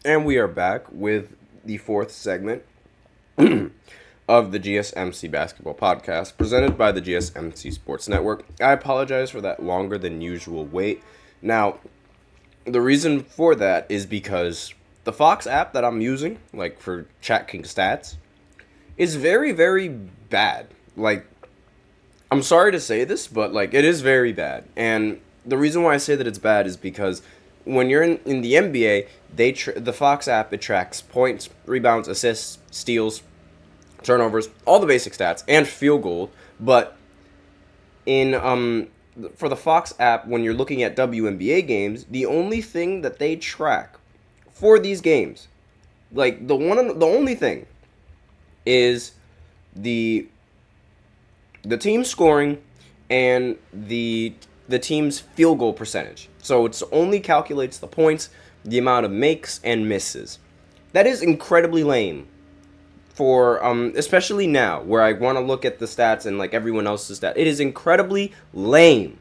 And we are back with the fourth segment of the GSMC basketball podcast presented by the GSMC Sports Network. I apologize for that longer than usual wait. Now, the reason for that is because the Fox app that I'm using, like for checking stats, is very, very bad. Like, I'm sorry to say this, but like it is very bad. And the reason why I say that it's bad is because when you're in the NBA, the Fox app, it tracks points, rebounds, assists, steals, turnovers, all the basic stats, and field goal. But in for the Fox app, when you're looking at WNBA games, the only thing that they track for these games, like the only thing is the the team scoring and the team's field goal percentage. So it only calculates the points, the amount of makes and misses. That is incredibly lame for especially now where I want to look at the stats and like everyone else's stats. It is incredibly lame.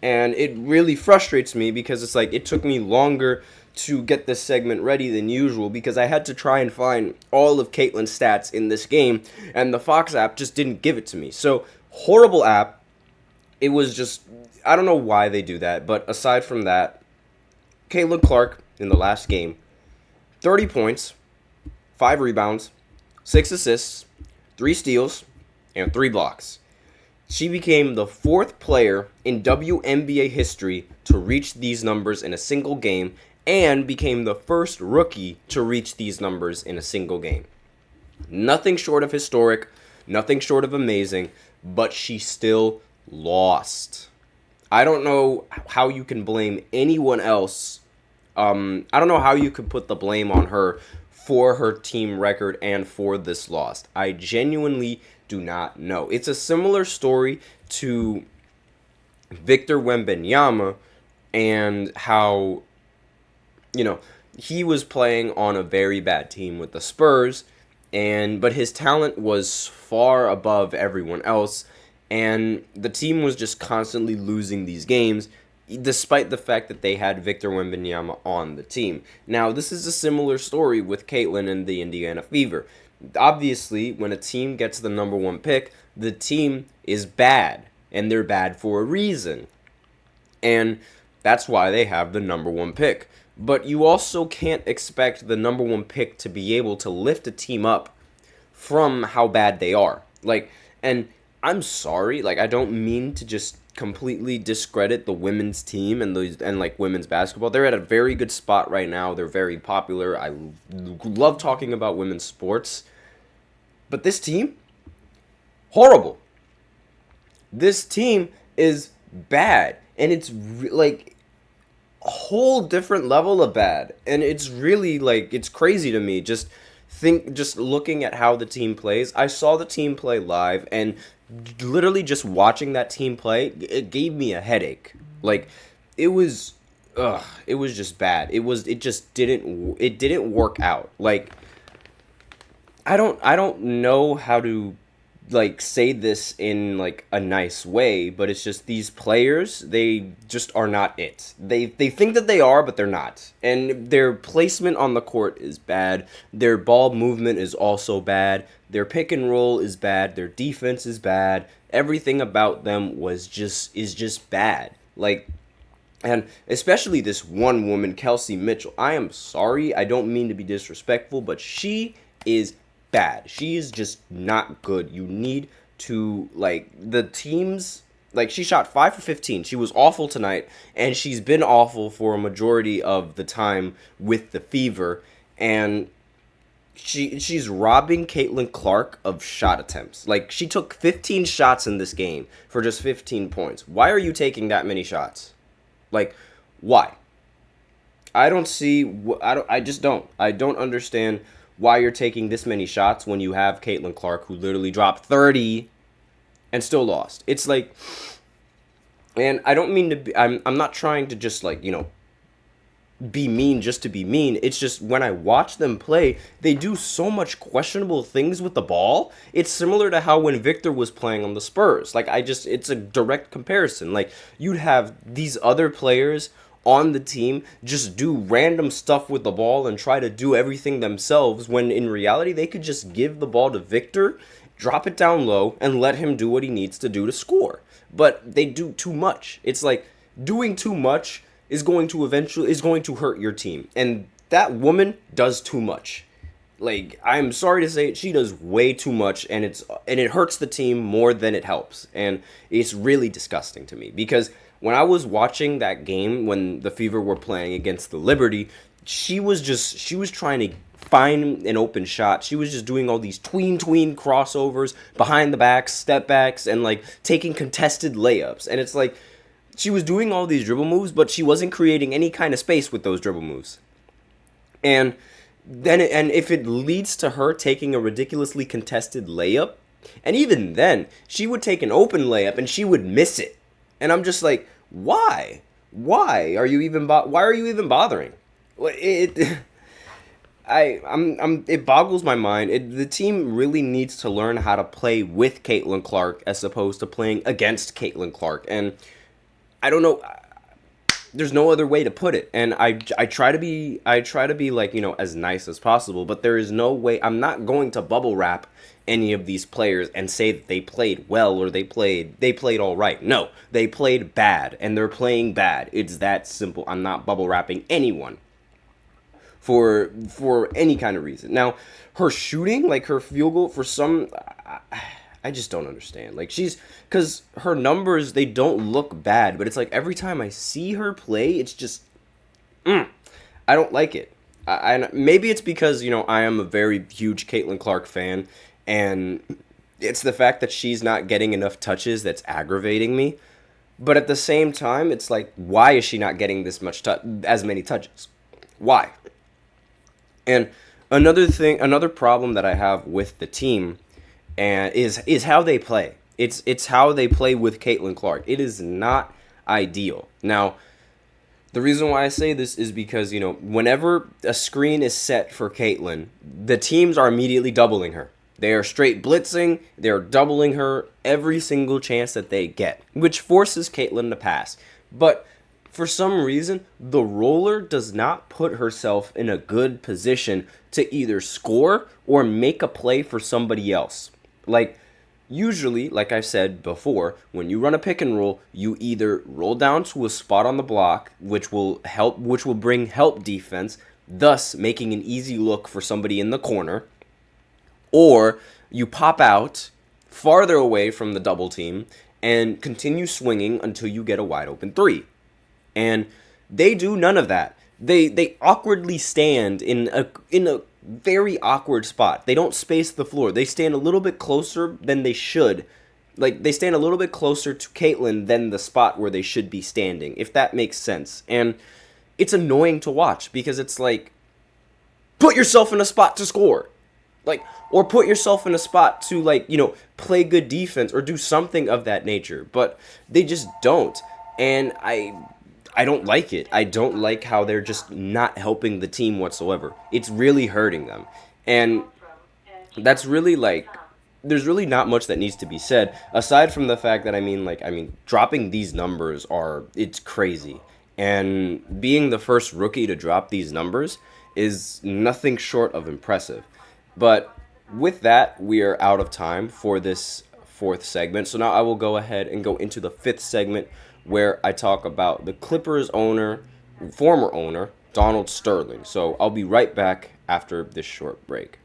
And it really frustrates me because it's like it took me longer to get this segment ready than usual because I had to try and find all of Caitlin's stats in this game, and the Fox app just didn't give it to me. So, horrible app. It was just, I don't know why they do that, but aside from that, Caitlin Clark in the last game, 30 points, 5 rebounds, 6 assists, 3 steals, and 3 blocks. She became the 4th player in WNBA history to reach these numbers in a single game and became the first rookie to reach these numbers in a single game. Nothing short of historic, nothing short of amazing, but she still lost. I don't know how you can blame anyone else. I don't know how you could put the blame on her for her team record and for this loss. I genuinely do not know. It's a similar story to Victor Wembanyama and how, he was playing on a very bad team with the Spurs, but his talent was far above everyone else, and the team was just constantly losing these games despite the fact that they had Victor Wembanyama on the team. Now, this is a similar story with Caitlin and the Indiana Fever. Obviously, when a team gets the number 1 pick, the team is bad, and they're bad for a reason. And that's why they have the number 1 pick. But you also can't expect the number 1 pick to be able to lift a team up from how bad they are. And I'm sorry, I don't mean to just completely discredit the women's team and women's basketball. They're at a very good spot right now. They're very popular. I love talking about women's sports. But this team, horrible. This team is bad, and it's a whole different level of bad, and it's really it's crazy to me. Just looking at how the team plays. I saw the team play live, and literally just watching that team play, it gave me a headache. It was just bad. It didn't work out. I don't know how to say this in a nice way, but it's just these players, they just are not it. They think that they are, but they're not. And their placement on the court is bad. Their ball movement is also bad. Their pick and roll is bad. Their defense is bad. Everything about them is just bad. And especially this one woman, Kelsey Mitchell. I am sorry. I don't mean to be disrespectful, but she is bad. She is just not good. You need to, the teams, she shot 5 for 15. She was awful tonight, and she's been awful for a majority of the time with the Fever, and she's robbing Caitlin Clark of shot attempts. She took 15 shots in this game for just 15 points. Why are you taking that many shots? Why? I don't see, I just don't. I don't understand why you're taking this many shots when you have Caitlin Clark, who literally dropped 30 and still lost. It's and I don't mean to be, I'm not trying to just be mean just to be mean. It's just when I watch them play, they do so much questionable things with the ball. It's similar to how when Victor was playing on the Spurs. It's a direct comparison. You'd have these other players on the team just do random stuff with the ball and try to do everything themselves, when in reality they could just give the ball to Victor, drop it down low, and let him do what he needs to do to score. But they do too much. It's like doing too much is going to hurt your team. And that woman does too much. Like, I'm sorry to say it, she does way too much, and it hurts the team more than it helps. And it's really disgusting to me, because when I was watching that game when the Fever were playing against the Liberty, she was trying to find an open shot. She was just doing all these tween crossovers, behind the backs, step backs, and like taking contested layups. And it's like she was doing all these dribble moves, but she wasn't creating any kind of space with those dribble moves. And if it leads to her taking a ridiculously contested layup, and even then, she would take an open layup and she would miss it. And I'm just like, why? Why are you even bothering? It boggles my mind. The team really needs to learn how to play with Caitlin Clark as opposed to playing against Caitlin Clark. And I don't know. There's no other way to put it. And I try to be like, as nice as possible, but there is no way. I'm not going to bubble wrap any of these players and say that they played well or they played all right. No, they played bad and they're playing bad. It's that simple. I'm not bubble wrapping anyone for any kind of reason. Now, her shooting, like her field goal, for some, I just don't understand. Like, because her numbers, they don't look bad, but it's like every time I see her play, it's just, I don't like it. Maybe it's because, I am a very huge Caitlin Clark fan, and it's the fact that she's not getting enough touches that's aggravating me. But at the same time, it's like, why is she not getting as many touches? Why? And another problem that I have with the team and is how they play. It's how they play with Caitlin Clark. It is not ideal. Now, the reason why I say this is because, whenever a screen is set for Caitlin, the teams are immediately doubling her. They are straight blitzing. They're doubling her every single chance that they get, which forces Caitlin to pass. But for some reason, the roller does not put herself in a good position to either score or make a play for somebody else. Like, usually, like I've said before, when you run a pick and roll, you either roll down to a spot on the block, which will bring help defense, thus making an easy look for somebody in the corner, or you pop out farther away from the double team and continue swinging until you get a wide open three. And they do none of that. They awkwardly stand in a very awkward spot. They don't space the floor. They stand a little bit closer than they should. Like, they stand a little bit closer to Caitlin than the spot where they should be standing, if that makes sense. And it's annoying to watch because it's like, put yourself in a spot to score. Like, or put yourself in a spot to, like, play good defense or do something of that nature. But they just don't. And I don't like it. I don't like how they're just not helping the team whatsoever. It's really hurting them. And that's really, like, there's really not much that needs to be said, aside from the fact that, dropping these numbers it's crazy. And being the first rookie to drop these numbers is nothing short of impressive. But with that, we are out of time for this fourth segment. So now I will go ahead and go into the fifth segment, where I talk about the Clippers former owner, Donald Sterling. So I'll be right back after this short break.